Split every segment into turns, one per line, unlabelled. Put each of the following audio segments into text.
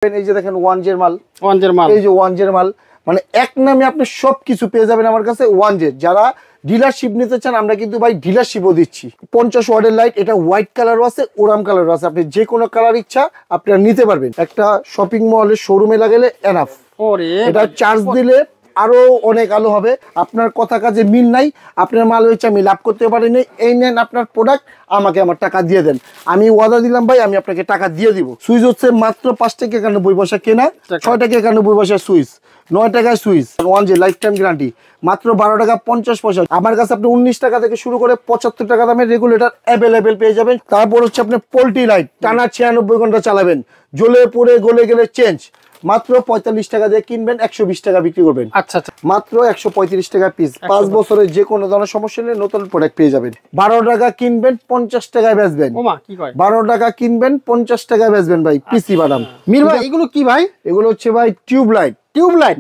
এই যে দেখেন ওয়ানজের মাল,
এই যে ওয়ানজের মাল,
মানে এক নামে আপনি সবকিছু পেয়ে যাবেন আমার কাছে ওয়ানজের। যারা ডিলারশিপ নিতে চান আমরা কিন্তু ভাই ডিলারশিপও দিচ্ছি। 50 ওয়াটের লাইট, এটা হোয়াইট কালারও আছে, ওরাম কালারও আছে, আপনি যে কোনো কালার ইচ্ছা আপনারা নিতে পারবেন। একটা শপিং মলের শোরুমে লাগালে এনাফ, এটা চার্জ দিলে আরো অনেক আলো হবে। আপনার কথা কাজে মিল নাই, আপনার মাল হয়েছে আমি লাভ করতে পারিনি, এই নেন আপনার প্রোডাক্ট, আমাকে আমার টাকা দিয়ে দেন। আমি ওয়াদা দিলাম ভাই আমি আপনাকে টাকা দিয়ে দিব। সুইচ হচ্ছে মাত্র 5 টাকা 91 পয়সা কেনা, 6 টাকা 91 পয়সা সুইচ, 9 টাকায় সুইচ, ওয়ানজে লাইফ টাইম গ্যারান্টি, মাত্র 12 টাকা 50 পয়সা। আমার কাছে আপনি 19 টাকা থেকে শুরু করে 75 টাকা দামের রেগুলেটর অ্যাভেলেবেল পেয়ে যাবেন। তারপর হচ্ছে আপনি পোল্ট্রি লাইট, টানা 96 ঘন্টা চালাবেন, জ্বলে পড়ে গলে গেলে চেঞ্জ, মাত্র 45 টাকা দিয়ে কিনবেন, 120 টাকা বিক্রি করবেন।
আচ্ছা আচ্ছা,
মাত্র 135 টাকা পিস। 5 বছরের যে কোনো ধরনের সমস্যা নেই, নতুন প্রোডাক্ট পেয়ে যাবেন। 12 টাকা কিনবেন 50 টাকায় বেচবেন। 12 টাকা কিনবেন 50 টাকায় বেচবেন ভাই পিসি বাদাম।
মির ভাই এগুলো কি ভাই?
এগুলো হচ্ছে ভাই টিউবলাইট।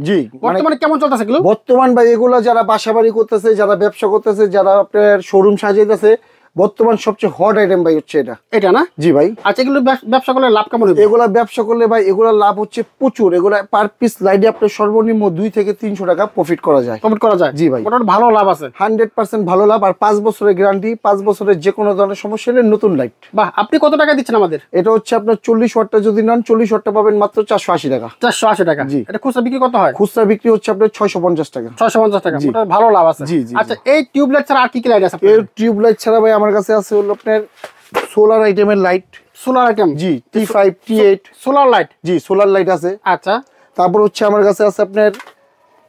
জি, বর্তমানে কেমন চলতেছে এগুলো?
বর্তমান ভাই এগুলো যারা বাসাবাড়ি করতেছে, যারা ব্যবসা করতেছে, যারা আপনার শোরুম সাজিয়েছে, বর্তমান সবচেয়ে হট আইটেম ভাই হচ্ছে এটা না? জি ভাই।
আচ্ছা, এগুলো ব্যবসা করলে লাভ কেমন হবে?
এগুলা ব্যবসা করলে ভাই এগুলা লাভ হচ্ছে প্রচুর। এগুলা পার পিস লাইটে আপনার সর্বনিম্ন 2 থেকে 300 টাকা প্রফিট করা যায়। জি ভাই,
ওটার ভালো লাভ আছে,
100% ভালো লাভ। আর 5 বছরের গ্যারান্টি, 5 বছরের যে কোনো ধরনের সমস্যা হলে নতুন লাইট।
বাহ, আপনি কত টাকা দিচ্ছেন আমাদের?
এটা হচ্ছে আপনার 40 ওয়াটটা যদি নেন, 40 ওয়াটটা পাবেন মাত্র 480 টাকা।
480 টাকা?
জি।
এটা খুচরা বিক্রি কত হয়?
খুচরা বিক্রি হচ্ছে আপনার 650 টাকা।
650 টাকা, ওটার ভালো লাভ আছে।
জি জি।
আচ্ছা, এই টিউবলাইট ছাড়া আর কি কি লাইট আছে?
এই টিউবলাইট ছাড়া ভাই আমার কাছে আছে হলো আপনার সোলার আইটেমের লাইট।
Solar item? জি,
T5 T8
সোলার লাইট।
জি, সোলার লাইট আছে।
আচ্ছা,
তারপর হচ্ছে আমার কাছে আছে আপনার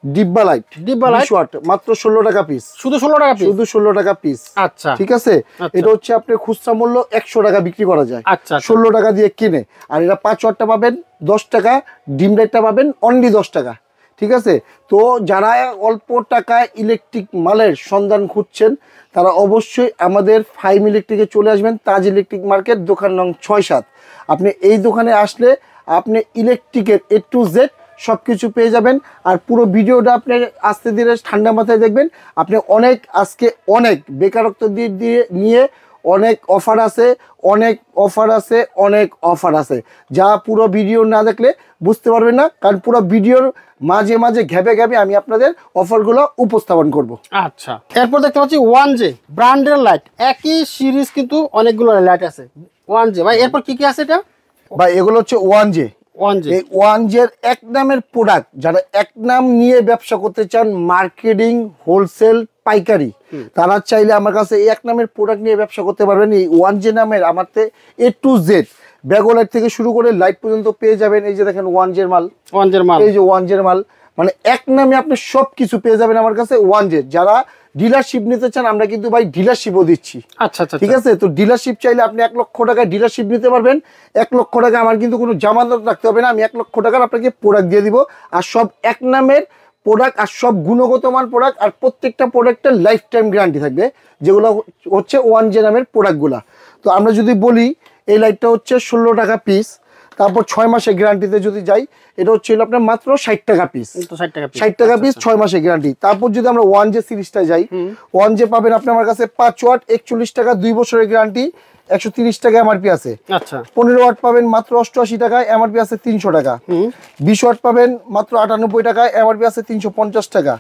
ডিব্বা লাইট, 20 ওয়াট, মাত্র 16 টাকা পিস।
শুধু 16 টাকা পিস?
শুধু 16 টাকা পিস।
আচ্ছা,
ঠিক আছে। এটা হচ্ছে আপনার খুচরা মূল্য 100 টাকা বিক্রি করা যায়।
আচ্ছা,
16 টাকা দিয়ে কিনে। আর এটা 5 ওয়াটটা পাবেন 10 টাকা, ডিম লাইটটা পাবেন অনলি 10 টাকা। ঠিক আছে। তো যারা অল্প টাকায় ইলেকট্রিক মালের সন্ধান খুঁজছেন তারা অবশ্যই আমাদের 5 ইলেকট্রিকে চলে আসবেন, তাজ ইলেকট্রিক মার্কেট, দোকান নং 6-7। আপনি এই দোকানে আসলে আপনি ইলেকট্রিকের A to Z সবকিছু পেয়ে যাবেন। আর পুরো ভিডিওটা আপনি আস্তে ধীরে ঠান্ডা মাথায় দেখবেন। আপনি আজকে অনেক বেকারত্ব দিয়ে নিয়ে অনেক অফার আছে, অনেক অফার আছে, যা পুরো ভিডিও না দেখলে বুঝতে পারবেন না। কারণ পুরো ভিডিওর মাঝে মাঝে ঘেপে আমি আপনাদের অফারগুলো উপস্থাপন করব।
আচ্ছা, এরপর দেখতে পাচ্ছি ওয়ানজে ব্র্যান্ডের লাইট, একই সিরিজ কিন্তু অনেকগুলো লাইট আছে। ওয়ানজে ভাই, এরপর কি কি আছে এটা?
ভাই এগুলো হচ্ছে ওয়ানজে। এই ওয়ানজের এক নামের প্রোডাক্ট, যারা এক নাম নিয়ে ব্যবসা করতে চান, মার্কেটিং, হোলসেল, পাইকারি, তারা চাইলে আমার কাছে এই এক নামের প্রোডাক্ট নিয়ে ব্যবসা করতে পারবেন। এই ওয়ানজে নামের আমারতে A to Z ব্যাগোলাইট থেকে শুরু করে লাইট পর্যন্ত পেয়ে যাবেন। এই যে দেখেন ওয়ানজের মাল, এই যে ওয়ানজের মাল, মানে এক নামে আপনি সবকিছু পেয়ে যাবেন আমার কাছে ওয়ানজের। যারা ডিলারশিপ নিতে চান আমরা কিন্তু ভাই ডিলারশিপও দিচ্ছি। আচ্ছা, ঠিক আছে। তো ডিলারশিপ চাইলে আপনি 1 লক্ষ টাকায় ডিলারশিপ নিতে পারবেন। 1 লক্ষ টাকা আমার কিন্তু কোনো জামানত রাখতে হবে না, আমি 1 লক্ষ টাকার আপনাকে প্রোডাক্ট দিয়ে দিব। আর সব এক নামের প্রোডাক্ট, আর সব গুণগত মান প্রোডাক্ট, আর প্রত্যেকটা প্রোডাক্টের লাইফ টাইম গ্যারান্টি থাকবে, যেগুলো হচ্ছে ওয়ানজে নামের প্রোডাক্টগুলো। তো আমরা যদি বলি এই লাইটটা হচ্ছে 16 টাকা পিস। তারপর 6 মাসের গ্যারান্টিতে যদি যাই, এটা হচ্ছে আপনার মাত্র 60 টাকা পিস। 60 টাকা পিস, 6 মাসের গ্যারান্টি। তারপর যদি আমরা ওয়ানজে সিরিজটা যাই, ওয়ানজে পাবেন আপনি আমার কাছে 5 ওয়াট 41 টাকা, 2 বছরের গ্যারান্টি, 130 টাকা এমআরপি আছে। আচ্ছা, 15 ওয়াট পাবেন মাত্র 88 টাকায়, এমআরপি আছে 300 টাকা। 20 ওয়াট পাবেন মাত্র 98 টাকায়, এমআরপি আছে 350 টাকা।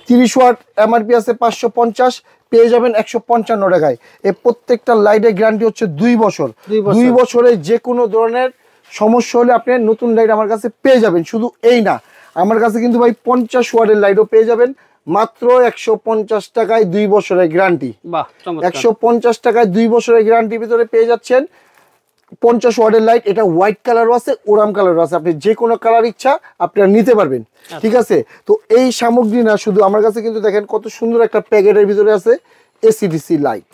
30 ওয়াট এমআরপি আছে 550, পেয়ে যাবেন 155 টাকায়। এই প্রত্যেকটা লাইটের গ্যারান্টি হচ্ছে 2 বছর। 2 বছরে যে কোনো ধরনের সমস্যা হলে আপনি নতুন লাইট আমার কাছে পেয়ে যাবেন। শুধু এই না, আমার কাছে কিন্তু ভাই 50 ওয়াটের লাইটও পেয়ে যাবেন মাত্র 150 টাকায়, 2 বছরের গ্যারান্টি। 150 টাকায় 2 বছরের গ্যারান্টির ভিতরে পেয়ে যাচ্ছেন 50 ওয়াটের লাইট। এটা হোয়াইট কালারও আছে, ওরাম কালারও আছে, আপনি যে কোনো কালার ইচ্ছা আপনারা নিতে পারবেন। ঠিক আছে। তো এই সামগ্রী না শুধু, আমার কাছে কিন্তু দেখেন কত সুন্দর একটা প্যাকেটের ভিতরে আছে এসিডিসি লাইট।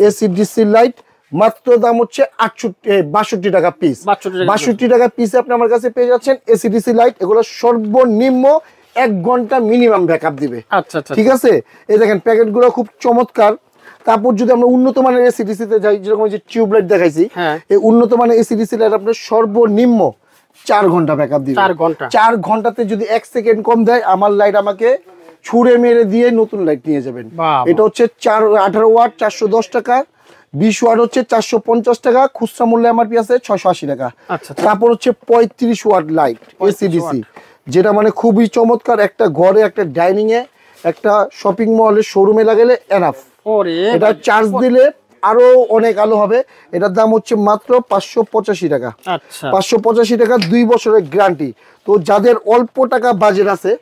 এসিডিসি লাইট মাত্র দাম হচ্ছে 62 টাকা পিস। 62 টাকা পিসে আপনি আমার কাছে পেয়ে যাচ্ছেন এসিডিসি লাইট। এগুলো সর্বনিম্ন 1 ঘন্টা মিনিমাম ব্যাকআপ দিবে। আচ্ছা, ঠিক আছে। এই দেখেন প্যাকেটগুলো খুব চমৎকার। তারপর যদি আমরা উন্নত মানের এসিডিসি তে যাই, যেরকম যে টিউবলাইট দেখাইছি, এই উন্নত মানের এসিডিসি লাইট আপনার সর্বনিম্ন 4 ঘন্টা ব্যাকআপ দিবে। 4 ঘন্টাতে যদি 1 সেকেন্ড কম দেয়, আমার লাইট আমাকে ছুঁড়ে মেরে দিয়ে নতুন লাইট নিয়ে যাবেন। এটা হচ্ছে 18 ওয়াট, 410 টাকা। 20 ওয়াট হচ্ছে 450 টাকা, খুচরা মূল্য এমআরপি আছে 680 টাকা।
আচ্ছা,
তারপর হচ্ছে 35 ওয়াট লাইট এসিডিসি, যেটা মানে খুবই চমৎকার, একটা ঘরে, একটা ডাইনিং এ, একটা শপিং মলে, শোরুমে লাগালে এনাফ।
ওরে
এটা চার্জ দিলে আরো অনেক আলো হবে। এটার দাম হচ্ছে মাত্র 585 টাকা।
আচ্ছা,
585 টাকা, 2 বছরের গ্যারান্টি। তো যাদের অল্প টাকা বাজেট আছে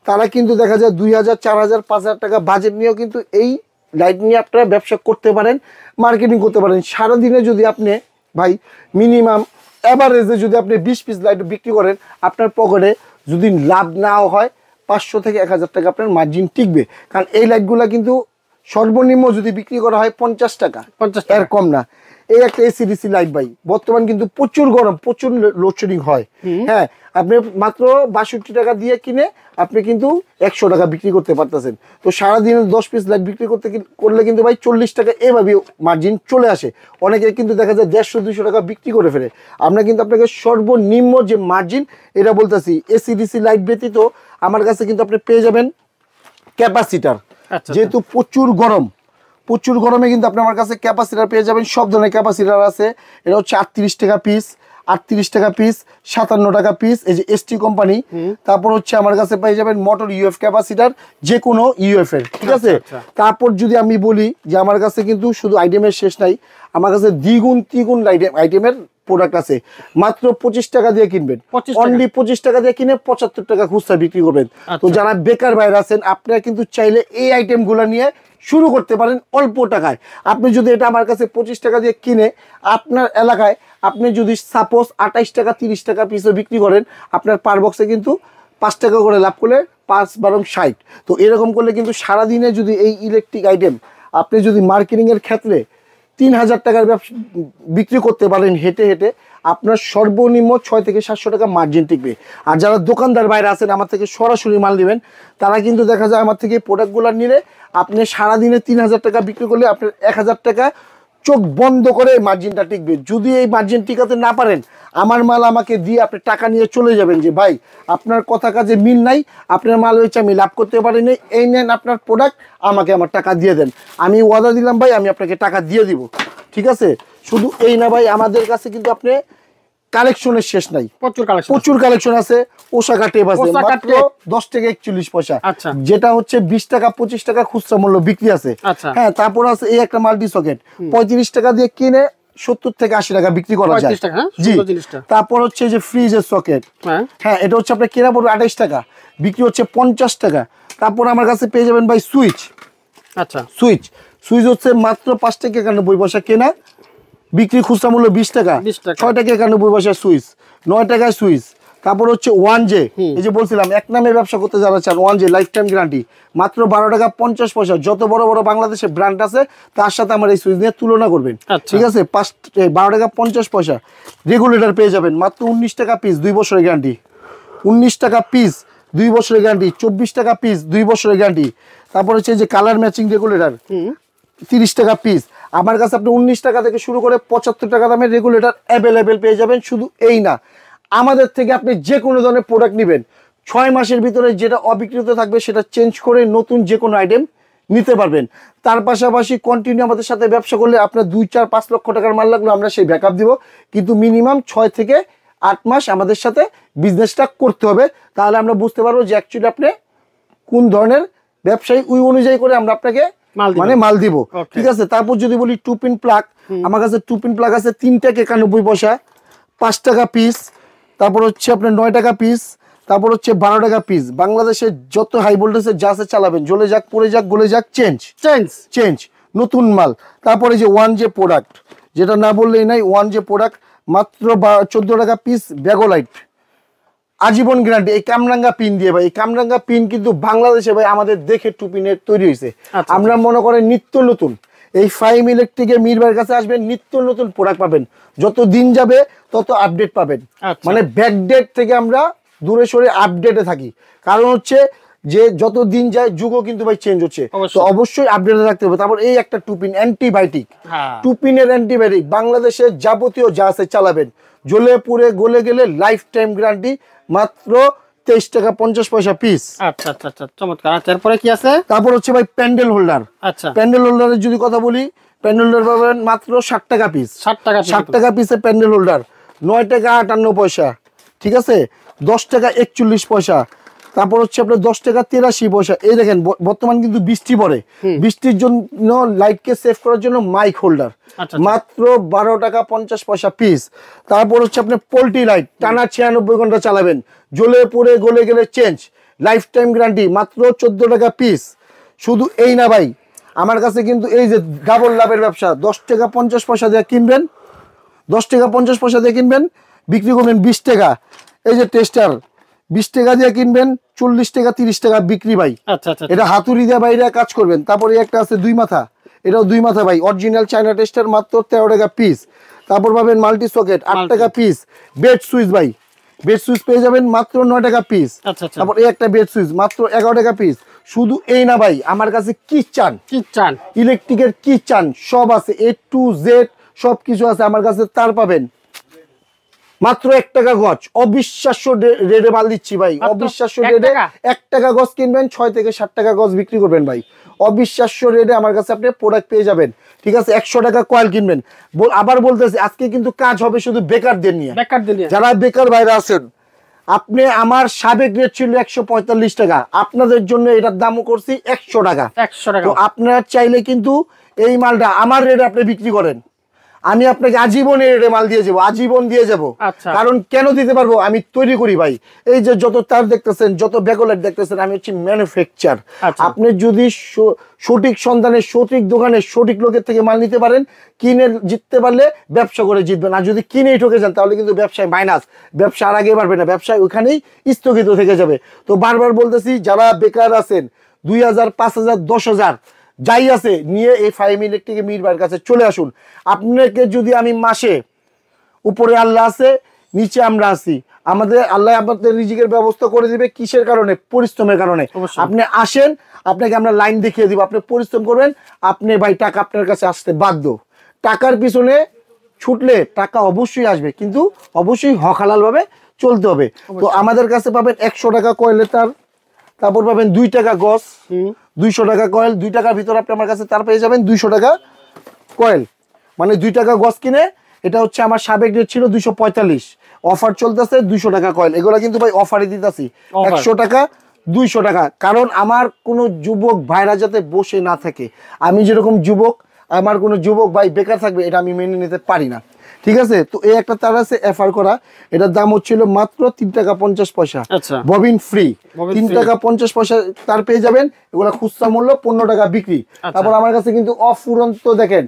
তারা কিন্তু দেখা যায় 2000, 4000, 5000 টাকা বাজেট নিয়েও কিন্তু এই লাইট নিয়ে আপনারা ব্যবসা করতে পারেন, মার্কেটিং করতে পারেন। সারাদিনে যদি আপনি ভাই মিনিমাম অ্যাভারেজে যদি আপনি 20 পিস লাইট বিক্রি করেন, আপনার পকেটে যদি লাভ নাও হয় 500 থেকে 1000 টাকা আপনার মার্জিন টিকবে। কারণ এই লাইটগুলো কিন্তু সর্বনিম্ন যদি বিক্রি করা হয় 50 টাকা,
50
এর কম না। এই একটা এসিডিসি লাইট ভাই, বর্তমান কিন্তু প্রচুর গরম, প্রচুর লোডশেডিং হয়। হ্যাঁ, আপনি মাত্র 62 টাকা দিয়ে কিনে আপনি কিন্তু 100 টাকা বিক্রি করতে পারতেছেন। তো সারাদিনে 10 পিস লাইট বিক্রি করলে কিন্তু ভাই 40 টাকা এভাবে মার্জিন চলে আসে। অনেকে কিন্তু দেখা যায় 150-200 টাকা বিক্রি করে ফেলে। আমরা কিন্তু আপনাকে সর্বনিম্ন যে মার্জিন এটা বলতেছি। এসিডিসি লাইট ব্যতীত আমার কাছে কিন্তু আপনি পেয়ে যাবেন ক্যাপাসিটার।
আচ্ছা,
যেহেতু প্রচুর গরম, প্রচুর গরমে কিন্তু আপনি আমার কাছে ক্যাপাসিটার পেয়ে যাবেন। সব ধরনের ক্যাপাসিটার আছে। এটা হচ্ছে 38 টাকা পিস, 38 টাকা পিস, 57 টাকা পিস, এই যে এসটি কোম্পানি। তারপর হচ্ছে আমার কাছে পেয়ে যাবেন মোটর ইউএফ ক্যাপাসিটার, যে কোনো ইউএফ এর, ঠিক আছে। তারপর যদি আমি বলি যে আমার কাছে কিন্তু শুধু আইটেমের শেষ নাই, আমার কাছে দ্বিগুণ তিগুণ আইটেমের প্রোডাক্ট আছে। মাত্র 25 টাকা দিয়ে কিনবেন, অনলি 25 টাকা দিয়ে কিনে 75 টাকা খুচরা বিক্রি করবেন। তো যারা বেকার বাইরে আছেন আপনারা কিন্তু চাইলে এই আইটেমগুলো নিয়ে শুরু করতে পারেন অল্প টাকায়। আপনি যদি এটা আমার কাছে 25 টাকা দিয়ে কিনে আপনার এলাকায় আপনি যদি সাপোজ 28 টাকা 30 টাকা পিসে বিক্রি করেন, আপনার পার বক্সে কিন্তু 5 টাকা করে লাভ করলে 5-12-60। তো এরকম করলে কিন্তু সারাদিনে যদি এই ইলেকট্রিক আইটেম আপনি যদি মার্কেটিংয়ের ক্ষেত্রে 3000 টাকার ব্যবসা বিক্রি করতে পারেন হেঁটে হেঁটে, আপনার সর্বনিম্ন 600 থেকে 700 টাকা মার্জিন টিকবে। আর যারা দোকানদার বাইরে আছেন আমার থেকে সরাসরি মাল নেবেন, তারা কিন্তু দেখা যায় আমার থেকে প্রোডাক্টগুলো নিলে আপনি সারাদিনে 3000 টাকা বিক্রি করলে আপনার 1000 টাকা চোখ বন্ধ করে মার্জিনটা টিকবে। যদি এই মার্জিন টিকাতে না পারেন, আমার মাল আমাকে দিয়ে আপনি টাকা নিয়ে চলে যাবেন যে ভাই আপনার কথা কাজে মিল নাই, আপনার মাল হয়েছে আমি লাভ করতে পারিনি, এই নেন আপনার প্রোডাক্ট, আমাকে আমার টাকা দিয়ে দেন। আমি ওয়াদা দিলাম ভাই আমি আপনাকে টাকা দিয়ে দিব, ঠিক আছে। শুধু এই না ভাই, আমাদের কাছে কিন্তু আপনি কালেকশনের শেষ নাই, প্রচুর কালেকশন আছে। ওসাকা টেপ আছে মাত্র 10 টাকা 41 পয়সা, যেটা হচ্ছে 20 টাকা 25 টাকা খুচরা মূল্য বিক্রি আছে। হ্যাঁ, তারপর আছে এই একটা মাল্টি সকেট 35 টাকা দিয়ে কিনে 70 থেকে 80 টাকা বিক্রি করা যায়। জি, তারপর হচ্ছে যে ফ্রিজের সকেট, হ্যাঁ এটা হচ্ছে আপনার কেনা পড়বে 28 টাকা, বিক্রি হচ্ছে 50 টাকা। তারপর আমার কাছে পেয়ে যাবেন ভাই সুইচ। আচ্ছা, সুইচ হচ্ছে মাত্র 5 টাকা 91 পয়সা কেনা, বিক্রি খুচরা মূল্য 20 টাকা, 6 টাকা 91 পয়সা সুইচ, 9 টাকায় সুইচ। তারপর হচ্ছে 1J, এই যে বলছিলাম এক নামে ব্যবসা করতে যারা চান 1J লাইফ টাইম গ্যারান্টি, মাত্র 12 টাকা 50 পয়সা। যত বড় বড় বাংলাদেশে ব্র্যান্ড আছে তার সাথে আমার এই সুইচ নিয়ে তুলনা করবেন, ঠিক আছে। 12 টাকা 50 পয়সা। রেগুলেটর পেয়ে যাবেন মাত্র 19 টাকা পিস, 2 বছরের গ্যারান্টি, 19 টাকা পিস 2 বছরের গ্যারান্টি, 24 টাকা পিস 2 বছরের গ্যারান্টি। তারপর হচ্ছে যে কালার ম্যাচিং রেগুলেটর 30 টাকা পিস। আমার কাছে আপনি 19 টাকা থেকে শুরু করে 75 টাকা দামের রেগুলেটর অ্যাভেলেবেল পেয়ে যাবেন। শুধু এই না, আমাদের থেকে আপনি যে কোনো ধরনের প্রোডাক্ট নেবেন 6 মাসের ভিতরে যেটা অবিক্রিত থাকবে সেটা চেঞ্জ করে নতুন যে কোনো আইটেম নিতে পারবেন। তার পাশাপাশি কন্টিনিউ আমাদের সাথে ব্যবসা করলে আপনার 2-4-5 লক্ষ টাকার মাল লাগলো আমরা সেই ব্যাকআপ দিব, কিন্তু মিনিমাম 6 থেকে 8 মাস আমাদের সাথে বিজনেসটা করতে হবে। তাহলে আমরা বুঝতে পারবো যে অ্যাকচুয়ালি আপনি কোন ধরনের ব্যবসায়ী, ওই অনুযায়ী করে আমরা আপনাকে মানে মাল দিব, ঠিক আছে। তারপর যদি বলি টু পিন প্লাগ, আমার কাছে টু পিন প্লাগ আছে 3 টাকা 91 পয়সা, 5 টাকা পিস। তারপর হচ্ছে আপনার 9 টাকা পিস। তারপর হচ্ছে 12 টাকা পিস। বাংলাদেশের যত হাই ভোল্টেজের যা আছে চালাবেন, জ্বলে যাক পড়ে যাক গলে যাক চেঞ্জ নতুন মাল। তারপরে যে 1J প্রোডাক্ট, যেটা না বললেই নাই, 1J প্রোডাক্ট মাত্র 14 টাকা পিস, ব্যাগোলাইট আজীবন গ্যারান্টি। এই কামরাঙ্গা পিন দিয়ে ভাই, এই কামরাঙ্গা পিন কিন্তু বাংলাদেশে ভাই আমাদের দেখে টু পিনের তৈরি হয়েছে। আমরা মনে করেন নিত্য নতুন এই ফাইম ইলেকট্রিকের মিরবার কাছে আসবেন, নিত্য নতুন প্রোডাক্ট পাবেন, যত দিন যাবে তত আপডেট পাবেন। মানে ব্যাকডেট থেকে আমরা দূরে সরে আপডেটে থাকি, কারণ হচ্ছে যে যত দিন যায় যুগও কিন্তু ভাই চেঞ্জ হচ্ছে, তো অবশ্যই আপডেটে থাকতে হবে। তারপর এই একটা টু পিন অ্যান্টিবায়োটিক, টু পিনের অ্যান্টিবায়োটিক বাংলাদেশের যাবতীয় যা আছে চালাবেন, জ্বলে পুড়ে গলে গেলে লাইফ টাইম গ্যারান্টি, মাত্র 23 টাকা 50 পয়সা পিস।
আচ্ছা আচ্ছা আচ্ছা, চমৎকার। তারপরে কি আছে?
তারপর হচ্ছে ভাই প্যান্ডেল হোল্ডার। আচ্ছা, প্যান্ডেল হোল্ডারের যদি কথা বলি, প্যান্ডেল হোল্ডার পাবেন মাত্র 60 টাকা পিস। 60 টাকা পিসে প্যান্ডেল হোল্ডার, 9 টাকা 58 পয়সা, ঠিক আছে, 10 টাকা 41 পয়সা, তারপর হচ্ছে আপনার 10 টাকা 83 পয়সা। এই দেখেন বর্তমান কিন্তু বৃষ্টি পড়ে, বৃষ্টির জন্য লাইটকে সেভ করার জন্য মাইক হোল্ডার মাত্র 12 টাকা 50 পয়সা পিস। তারপর হচ্ছে আপনার পোল্ট্রি লাইট, টানা 96 ঘন্টা চালাবেন, জ্বলে পড়ে গলে গেলে চেঞ্জ, লাইফ টাইম গ্যারান্টি, মাত্র 14 টাকা পিস। শুধু এই না ভাই, আমার কাছে কিন্তু এই যে ডাবল লাভের ব্যবসা, 10 টাকা 50 পয়সা দিয়ে কিনবেন, 10 টাকা 50 পয়সা দিয়ে কিনবেন, বিক্রি করবেন 20 টাকা। এই যে টেস্টার 20 টাকা দিয়ে কিনবেন, 40 টাকা 30 টাকা বিক্রি ভাই। এটা হাতুড়ি দিয়ে বাইরে কাজ করবেন। তারপরে একটা আছে 2 মাথা, এটাও 2 মাথা ভাই, অরিজিনাল চায়না টেস্টার, মাত্র 13 টাকা পিস। তারপর পাবেন মাল্টি সকেট 8 টাকা পিস। বেড সুইচ ভাই, বেড সুইচ পেয়ে যাবেন মাত্র 9 টাকা পিস। তারপর এই একটা বেড সুইচ মাত্র 11 টাকা পিস। শুধু এই না ভাই, আমার কাছে কি চান, ইলেকট্রিকের কি চান সব আছে, A to Z সব কিছু আছে আমার কাছে। তার পাবেন মাত্র 1 টাকা গজ, অবিশ্বাস্য রেটে মাল দিচ্ছি ভাই, অবিশ্বাস্য রেটে। 1 টাকা গজ কিনবেন, 6 থেকে 7 টাকা গজ বিক্রি করবেন ভাই, অবিশ্বাস্য রেটে আমার কাছে আপনি প্রোডাক্ট পেয়ে যাবেন, ঠিক আছে। 100 টাকা কয়েল কিনবেন। আবার বলতেছি, আজকে কিন্তু কাজ হবে শুধু বেকারদের নিয়ে, যারা বেকার ভাইরা আছেন। আপনি আমার সাবেক রেট ছিল 145 টাকা, আপনাদের জন্য এটার দামও করছি 100 টাকা। তো আপনারা চাইলে কিন্তু এই মালটা আমার রেটে আপনি বিক্রি করেন, আমি আপনাকে আজীবন এর মাল দিয়ে যাবো, আজীবন দিয়ে যাবো। কারণ কেন দিতে পারবো, আমি তৈরি করি ভাই। এই যে যত তার দেখতেছেন, যত ব্যাকলাইট দেখতেছেন, আমি হচ্ছি ম্যানুফ্যাকচার। আপনি যদি সঠিক সন্ধানে, সঠিক দোকানে, সঠিক লোকের থেকে মাল নিতে পারেন, কিনে জিততে পারলে ব্যবসা করে জিতবেন। আর যদি কিনেই ঠকে যান, তাহলে কিন্তু ব্যবসায় মাইনাস, ব্যবসা আর আগে বাড়বে না, ব্যবসায় ওখানেই স্থগিত থেকে যাবে। তো বারবার বলতেছি, যারা বেকার আছেন, 2000, 5000, 10,000 যাই আছে নিয়ে এই ফাইম ইলেকট্রিক মির ভাইয়ের কাছে চলে আসুন। আপনাকে যদি আমি মাসে, উপরে আল্লাহ আছে, নিচে আমরা আছি, আমাদের আল্লাহ আপনাদের রিজিকের ব্যবস্থা করে দিবে। কিসের কারণে? পরিশ্রমের কারণে। আপনি আসেন, আপনাকে আমরা লাইন দেখিয়ে দিব, আপনি পরিশ্রম করবেন, আপনি ভাই টাকা আপনার কাছে আসতে বাধ্য। টাকার পিছনে ছুটলে টাকা অবশ্যই আসবে, কিন্তু অবশ্যই হকালাল ভাবে চলতে হবে। তো আমাদের কাছে পাবেন 100 টাকা কয়েলে তার, তারপর পাবেন 2 টাকা গজ, 200 টাকা কয়েল, 2 টাকার ভিতরে আপনি আমার কাছে তার পেয়ে যাবেন 200 টাকা কয়েল, মানে 2 টাকা গজ কিনে। এটা হচ্ছে আমার সাবেক রেট ছিল 245, অফার চলতেছে 200 টাকা কয়েল। এগুলো কিন্তু ভাই অফারে দিতেছি 100 টাকা 200 টাকা। কারণ আমার কোনো যুবক ভাইরা যাতে বসে না থাকে, আমি যেরকম যুবক, আমার কোনো যুবক ভাই বেকার থাকবে, এটা আমি মেনে নিতে পারি না, ঠিক আছে। তো এই একটা তার আছে এফআর করা, এটার দাম হচ্ছিল মাত্র 3 টাকা 50 পয়সা, ববিন ফ্রি, 3 টাকা 50 পয়সা তার পেয়ে যাবেন। এগুলা খুচরা মূল্য 15 টাকা বিক্রি। তারপর আমার কাছে কিন্তু অফুরন্ত দেখেন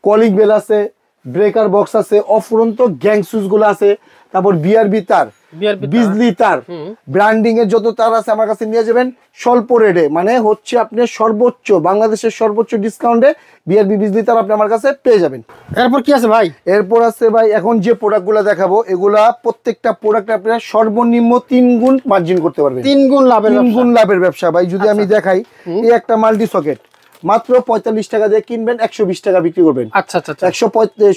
কলিং বেল আছে, ব্রেকার বক্স আছে, অফুরন্ত গ্যাং সুইচ গুলো আছে, তারপর বিআরবি তার, বিজলি তার, ব্র্যান্ডিং এর যত তার আছে আমার কাছে নিয়ে যাবেন স্বল্প রেটে, মানে হচ্ছে আপনি সর্বোচ্চ, বাংলাদেশের সর্বোচ্চ ডিসকাউন্টে বিআরবি বিজলি তার আপনি আমার কাছে পেয়ে যাবেন।
এরপর কি আছে ভাই?
এরপর আছে ভাই, এখন যে প্রোডাক্টগুলো দেখাবো, এগুলা প্রত্যেকটা প্রোডাক্ট আপনারা সর্বনিম্ন 3 গুণ মার্জিন করতে পারবেন।
3 গুণ
লাভের ব্যবসা ভাই। যদি আমি দেখাই, এই একটা মাল্টি সকেট মাত্র 45 টাকা দিয়ে কিনবেন, 120 টাকা বিক্রি করবেন।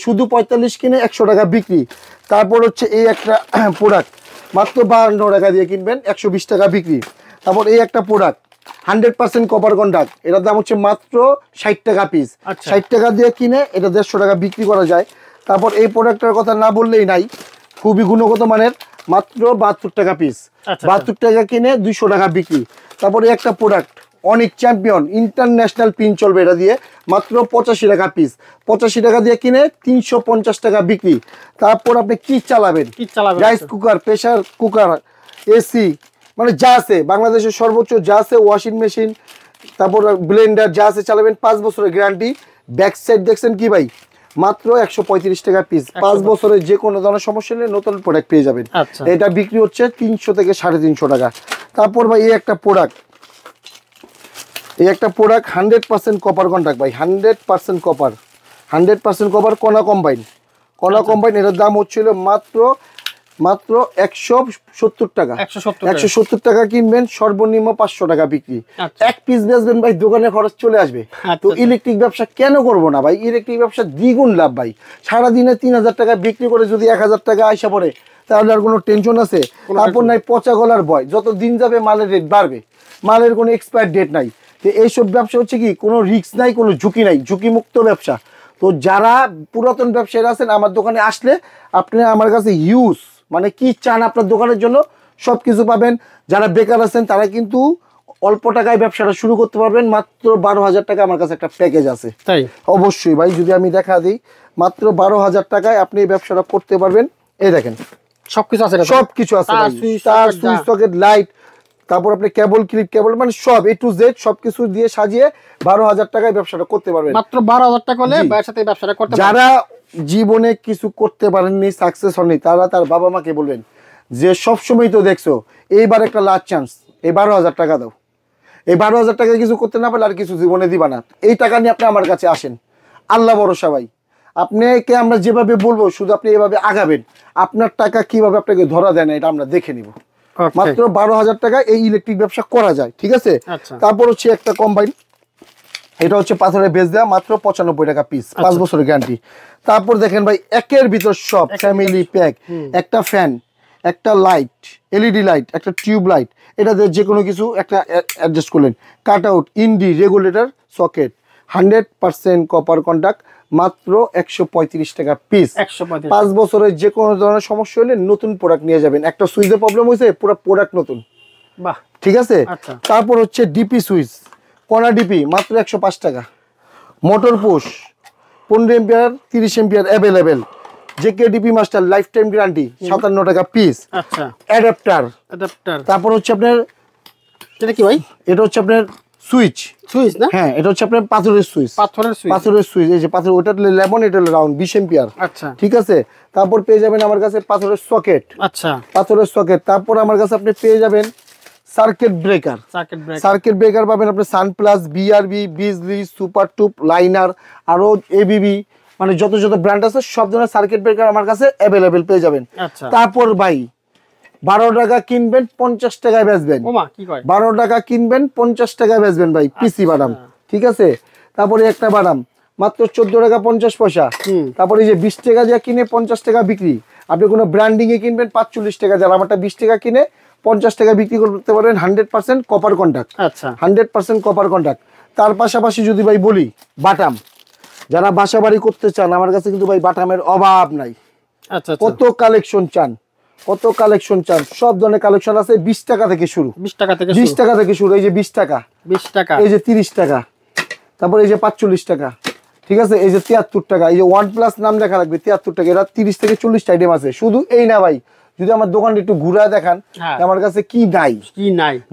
শুধু 45 কিনে 100 টাকা বিক্রি। তারপর হচ্ছে এই একটা প্রোডাক্ট মাত্র 52 টাকা দিয়ে কিনবেন, 120 টাকা বিক্রি। তারপর এই একটা প্রোডাক্ট 100% কপার কন্ডাক্ট, এটার দাম হচ্ছে মাত্র 60 টাকা পিস। 60 টাকা দিয়ে কিনে এটা 150 টাকা বিক্রি করা যায়। তারপর এই প্রোডাক্টের কথা না বললেই নাই, খুবই গুণগত মানের, মাত্র 72 টাকা পিস। 72 টাকা কিনে 200 টাকা বিক্রি। তারপরে একটা প্রোডাক্ট অনেক চ্যাম্পিয়ন ইন্টারন্যাশনাল পিন চলবে, এটা দিয়ে মাত্র 85 টাকা পিস। 85 টাকা দিয়ে কিনে 350 টাকা বিক্রি। তারপর আপনি কি চালাবেন, rice cooker, pressure cooker, AC, মানে যা আছে বাংলাদেশের সর্বোচ্চ যা আছে, ওয়াশিং মেশিন, তারপর ব্লেন্ডার যা আছে চালাবেন, 5 বছরের গ্যারান্টি। ব্যাক সাইড দেখছেন কি ভাই, মাত্র 135 টাকা পিস। 5 বছরের যে কোনো ধরনের সমস্যা নেই, নতুন প্রোডাক্ট পেয়ে যাবেন। এটা বিক্রি হচ্ছে 300 থেকে 350 টাকা। তারপর ভাই এই একটা প্রোডাক্ট, 100% কপার কন্টাক্ট ভাই, 100% কপার, 100% কপার, কণা কম্বাইন, এটার দাম হচ্ছিল মাত্র 170 টাকা। 170 টাকা কিনবেন, সর্বনিম্ন 500 টাকা বিক্রি। এক পিস বেচবেন ভাই, দোকানে খরচ চলে আসবে। তো ইলেকট্রিক ব্যবসা কেন করবো না ভাই? ইলেকট্রিক ব্যবসা দ্বিগুণ লাভ ভাই। সারাদিনে 3000 টাকা বিক্রি করে যদি 1000 টাকা আইসা পড়ে, তাহলে আর কোনো টেনশন আছে? তারপর নাই পচা গলার ভয়, যত দিন যাবে মালের রেট বাড়বে, মালের কোনো এক্সপায়ার ডেট নাই, তো এইসব ব্যবসা হচ্ছে কি কোনো রিস্ক নাই, কোনো ঝুঁকি নাই, ঝুঁকিমুক্ত ব্যবসা। তো যারা পুরাতন ব্যবসায়ী আছেন আমার দোকানে আসলে আপনি আমার কাছে হিউজ মানে কি চান আপনার দোকানের জন্য সব কিছু পাবেন। যারা বেকার আছেন তারা কিন্তু অল্প টাকায় ব্যবসাটা শুরু করতে পারবেন। মাত্র 12,000 টাকা আমার কাছে একটা প্যাকেজ আছে।
তাই
অবশ্যই ভাই, যদি আমি দেখা দিই মাত্র 12,000 টাকায় আপনি এই ব্যবসাটা করতে পারবেন। এই দেখেন
সবকিছু আছে,
সবকিছু আছে, তার সুইচ সকেট লাইট, তারপর আপনি কেবল ক্লিপ কেবল মানে সব A to Z সবকিছু দিয়ে সাজিয়ে 12,000 টাকায় ব্যবসাটা করতে পারবেন।
মাত্র 12,000 টাকা হলে ভাইয়ের সাথে ব্যবসাটা করতে পারবেন।
যারা জীবনে কিছু করতে পারেননি, সাকসেস হননি, তারা তার বাবা মাকে বলবেন যে সবসময় তো দেখছো, এইবার একটা লাস্ট চান্স, এই 12,000 টাকা দাও। এই 12,000 টাকা কিছু করতে না পারলে আর কিছু জীবনে দিবা না। এই টাকা নিয়ে আপনি আমার কাছে আসেন, আল্লাহ ভরসা ভাই। আপনাকে আমরা যেভাবে বলবো শুধু আপনি এভাবে আগাবেন, আপনার টাকা কিভাবে আপনাকে ধরা দেয় না এটা আমরা দেখে নিব। মাত্র 12,000 টাকা এই ইলেকট্রিক ব্যবসা করা যায়, ঠিক আছে। তারপর হচ্ছে একটা কম্বাইন, এটা হচ্ছে পাথরের বেস দেওয়া, মাত্র 95 টাকা পিস, 5 বছরের গ্যারান্টি। তারপর দেখেন ভাই একের ভিতর সব ফ্যামিলি প্যাক, একটা ফ্যান, একটা লাইট LED লাইট, একটা টিউব লাইট, এটাতে যে কোনো কিছু একটা অ্যাডজাস্ট করলেন, কাট আউট, ইন্ডি, রেগুলেটর, সকেট, 100% কপার কন্টাক্ট, মাত্র 135 টাকা পিস। 5 বছরের যে কোনো ধরনের সমস্যা হলে নতুন প্রোডাক্ট নিয়ে যাবেন। একটা সুইচের প্রবলেম হয়েছে, পুরো প্রোডাক্ট নতুন,
বাহ,
ঠিক আছে। তারপর হচ্ছে ডিপি সুইচ, কণা ডিপি, মাত্র 105 টাকা। Motor push 15 ampere 30 ampere available. JK DP master life time guarantee, 57 টাকা পিস।
আচ্ছা,
অ্যাডাপ্টার। তারপর হচ্ছে আপনার
এটা কি ভাই?
এটা হচ্ছে আপনার সুইচ না? হ্যাঁ, এটা হচ্ছে আপনার পাথরের সুইচ। এই যে পাথর, ওটা লেমন, এটা রাউন্ড 20 এম্পিয়ার।
আচ্ছা,
ঠিক আছে। তারপর পেয়ে যাবেন আমার কাছে পাথরের সকেট।
আচ্ছা,
পাথরের সকেট। তারপর আমার কাছে আপনি পেয়ে যাবেন সার্কিট ব্রেকার। সার্কিট ব্রেকার পাবেন আপনি সানপ্লাস, BRB, বিজলি, সুপার টুপ, লাইনার, আরো ABB, মানে যত ব্র্যান্ড আছে সব ধরনের সার্কিট ব্রেকার আমার কাছে অ্যাভেলেবেল পেয়ে যাবেন। তারপর ভাই 12 টাকা কিনবেন 50 টাকায় বেচবেন। 12 টাকা কিনবেন 50 টাকায় বেচবেন ভাই, পিসি বাদাম, ঠিক আছে। তারপরে একটা বাদাম মাত্র 14 টাকা 50 পয়সা। তারপরে এই যে 20 টাকা দিয়ে কিনে 50 টাকা বিক্রি। আপনি কোনো ব্র্যান্ডিং এ কিনবেন 45 টাকা, যারা আমারটা 20 টাকা কিনে 50 টাকা বিক্রি করতে পারবেন। 100% কপার কন্টাক্ট। আচ্ছা, 100% কপার কন্টাক্ট। তার পাশাপাশি যদি ভাই বলি বাটাম, যারা বাসা বাড়ি করতে চান আমার কাছে কিন্তু ভাই বাটামের অভাব নাই। আচ্ছা, কত কালেকশন চান, কত কালেকশন চান, সব ধরনের কালেকশন আছে। 20 টাকা থেকে শুরু, 20 টাকা থেকে শুরু। এই যে 20 টাকা, এই যে 30 টাকা, তারপর এই যে 45 টাকা, ঠিক আছে। এই যে 73 টাকা, এই যে OnePlus নাম দেখা লাগবে 73 টাকা। এরা 30 থেকে 40 আইটেম আছে। শুধু এই না ভাই, যদি আমার দোকানটা একটু ঘুরা দেখান আমার কাছে কি নাই,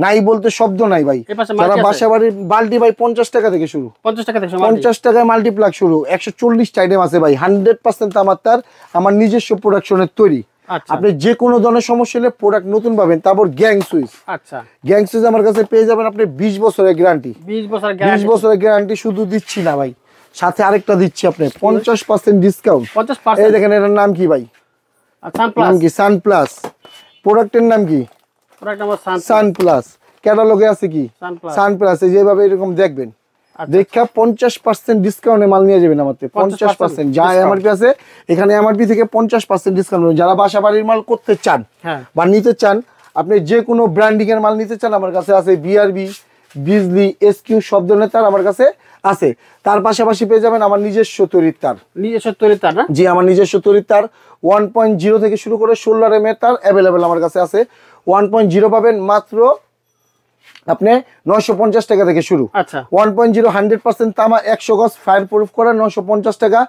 নাই বলতে শব্দ নাই ভাই। যারা বাসা বাড়ির বাল্টি ভাই 50 টাকা থেকে শুরু, 50 টাকায় মাল্টিপ্লাক শুরু। 140 আইটেম আছে ভাই, 100% আমার নিজস্ব প্রোডাকশনের তৈরি। আপনি যে কোনো ধরনের সমস্যা হলে প্রোডাক্ট নতুন পাবেন। তারপর গ্যাং সুইচ। আচ্ছা, গ্যাং সুইচ আমার কাছে পেয়ে যাবেন আপনি 20 বছরের গ্যারান্টি। 20 বছরের গ্যারান্টি শুধু দিচ্ছি না ভাই, সাথে আরেকটা দিচ্ছি আপনি 50% ডিসকাউন্ট। এই দেখেন, এটার নাম কি ভাই? নাম কি? সানপ্লাস। প্রোডাক্টের নাম কি? সানপ্লাস। ক্যাটালগে আছে কি? সানপ্লাস। এই যেভাবে এরকম দেখবেন, দেখা 50% ডিসকাউন্টে মাল নিয়ে যাবেন আমার থেকে। 50% যা এমআরপি আছে এখানে এমআরপি থেকে 50% ডিসকাউন্ট। যারা বাসা বাড়ির মাল করতে চান বা নিতে চান, আপনি যে কোনো ব্র্যান্ডিং এর মাল নিতে চান আমার কাছে আছে। BRB, বিজলি, SQ সব ধরনের তার আমার কাছে আছে। তার পাশাপাশি পেয়ে যাবেন আমার নিজস্ব তৈরির তার। না? জি, আমার নিজস্ব তৈরির তার 1.0 থেকে শুরু করে 16 এর তার অ্যাভেলেবেল আমার কাছে আছে। 1.0 পাবেন মাত্র আপনি 950 টাকা থেকে শুরু। 1.0 100% তামা, 100 গজ ফায়ার প্রুফ করা, 950 টাকা।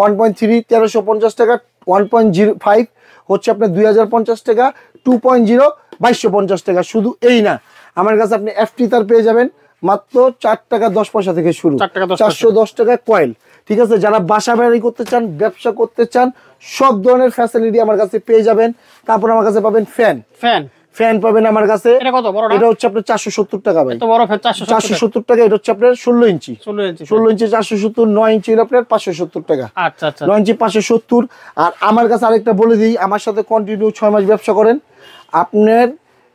1.3 1350 টাকা। 1.05 হচ্ছে আপনার 2050 টাকা। 2.0 2250 টাকা। শুধু এই না, আমার কাছে আপনি FT তার পেয়ে যাবেন মাত্র 4 টাকা 10 পয়সা থেকে শুরু, 410 টাকা কয়েল, ঠিক আছে। যারা বাসা বাড়ি করতে চান, ব্যবসা করতে চান, সব ধরনের ফ্যাসিলিটি আমার কাছে পেয়ে যাবেন। তারপর আমার কাছে পাবেন ফ্যান পাবেন আমার কাছে। এটা হচ্ছে আপনার 470 টাকা ভাই। 470 টাকা। এটা হচ্ছে আপনার 16 ইঞ্চি 470, 9 ইঞ্চি আপনার 570 টাকা। 9 ইঞ্চি 570। আর আমার কাছে আরেকটা বলে দিই, আমার সাথে কন্টিনিউ 6 মাস ব্যবসা করেন, আপনার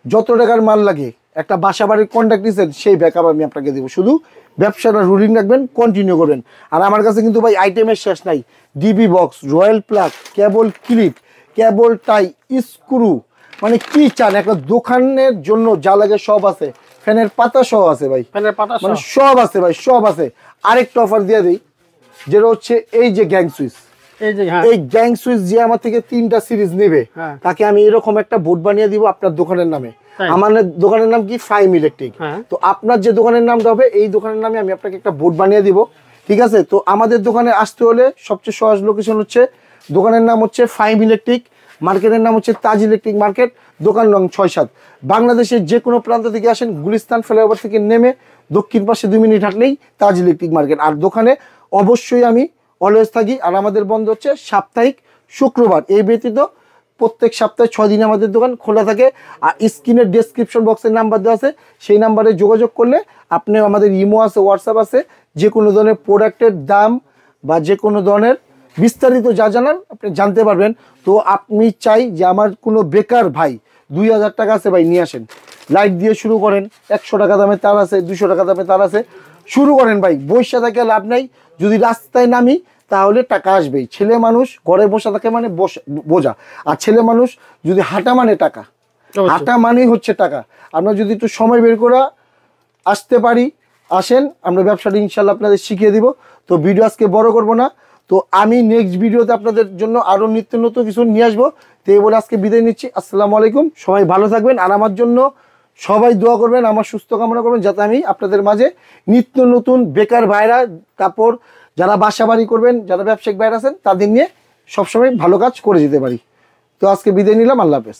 যত টাকার মাল লাগে একটা বাসা বাড়ির কন্ট্যাক্ট নিচ্ছেন সেই ব্যাকআপ আমি আপনাকে দেবো। শুধু ব্যবসাটা রুলিং রাখবেন, কন্টিনিউ করবেন। আর আমার কাছে কিন্তু ভাই আইটেমের শেষ নাই। DB box, royal plug, cable clip, cable tie, screw, মানে কি চান একটা দোকানের জন্য যা লাগে সব আছে। ফ্যানের পাতা সহ আছে ভাই,
ফ্যানের পাতা
মানে সব আছে ভাই, সব আছে। আরেকটা অফার দিয়ে দিই, যেটা হচ্ছে এই যে গ্যাং সুইচ,
এই যে হ্যাঁ,
এই গ্যাং সুইচ যে আমার থেকে 3টা সিরিজ নেবে,
হ্যাঁ।
তাকে আমি এরকম একটা বোর্ড বানিয়ে দিব আপনার দোকানের নামে।
তাই?
আমার দোকানের নাম কি ফাইম ইলেকট্রিক।
হ্যাঁ।
তো আপনার যে দোকানের নামটা হবে, এই দোকানের নামে আমি আপনাকে একটা বোর্ড বানিয়ে দিব, ঠিক আছে? তো আমাদের দোকানে আসতে হলে সবচেয়ে সহজ লোকেশন হচ্ছে, দোকানের নাম হচ্ছে ফাইম ইলেকট্রিক, মার্কেটের নাম হচ্ছে তাজ ইলেকট্রিক মার্কেট, দোকান নং 6-7। বাংলাদেশের যে কোনো প্রান্ত থেকে আসেন, গুলিস্তান ফ্লাইওভার থেকে নেমে দক্ষিণ পাশে 2 মিনিট হাঁটলেই তাজ ইলেকট্রিক মার্কেট। আর দোকানে অবশ্যই আমি অলওয়েজ থাকি। আর আমাদের বন্ধ হচ্ছে সাপ্তাহিক শুক্রবার, এই ব্যতীত প্রত্যেক সপ্তাহে 6 দিন আমাদের দোকান খোলা থাকে। আর স্ক্রিনের ডেসক্রিপশন বক্সের নাম্বার দেওয়া আছে, সেই নাম্বারে যোগাযোগ করলে আপনি, আমাদের ইমো আছে, হোয়াটসঅ্যাপ আছে, যে কোনো ধরনের প্রোডাক্টের দাম বা যে কোনো ধরনের বিস্তারিত যা জানার আপনি জানতে পারবেন। তো আমি চাই যে আমার কোনো বেকার ভাই 2000 টাকা আছে ভাই, নিয়ে আসেন, লাইট দিয়ে শুরু করেন, 100 টাকা দামে তার আছে, 200 টাকা দামে তার আছে, শুরু করেন ভাই। বসে থাকে লাভ নাই, যদি রাস্তায় নামি তাহলে টাকা আসবেই। ছেলে মানুষ ঘরে বসে থাকে মানে বোঝা, আর ছেলে মানুষ যদি হাঁটা মানে টাকা, হাঁটা মানেই হচ্ছে টাকা। আমরা যদি একটু সময় বের করে আসতে পারি, আসেন, আমরা ব্যবসাটা ইনশাল্লাহ আপনাদের শিখিয়ে দিব। তো ভিডিও আজকে বড় করব না, তো আমি নেক্সট ভিডিওতে আপনাদের জন্য আরো নিত্য নতুন কিছু নিয়ে আসবো। তো এই বলে আজকে বিদায় নিচ্ছি, আসসালামু আলাইকুম। সবাই ভালো থাকবেন, আর আমার জন্য সবাই দোয়া করবেন, আমার সুস্থ কামনা করবেন, যাতে আমি আপনাদের মাঝে নিত্য নতুন বেকার ভাইরা, তারপর যারা বাসা বাড়ি করবেন, যারা ব্যবসায়িক ভাইরা আছেন, তাদের নিয়ে সবসময় ভালো কাজ করে যেতে পারি। তো আজকে বিদায় নিলাম, আল্লাহ হাফেজ।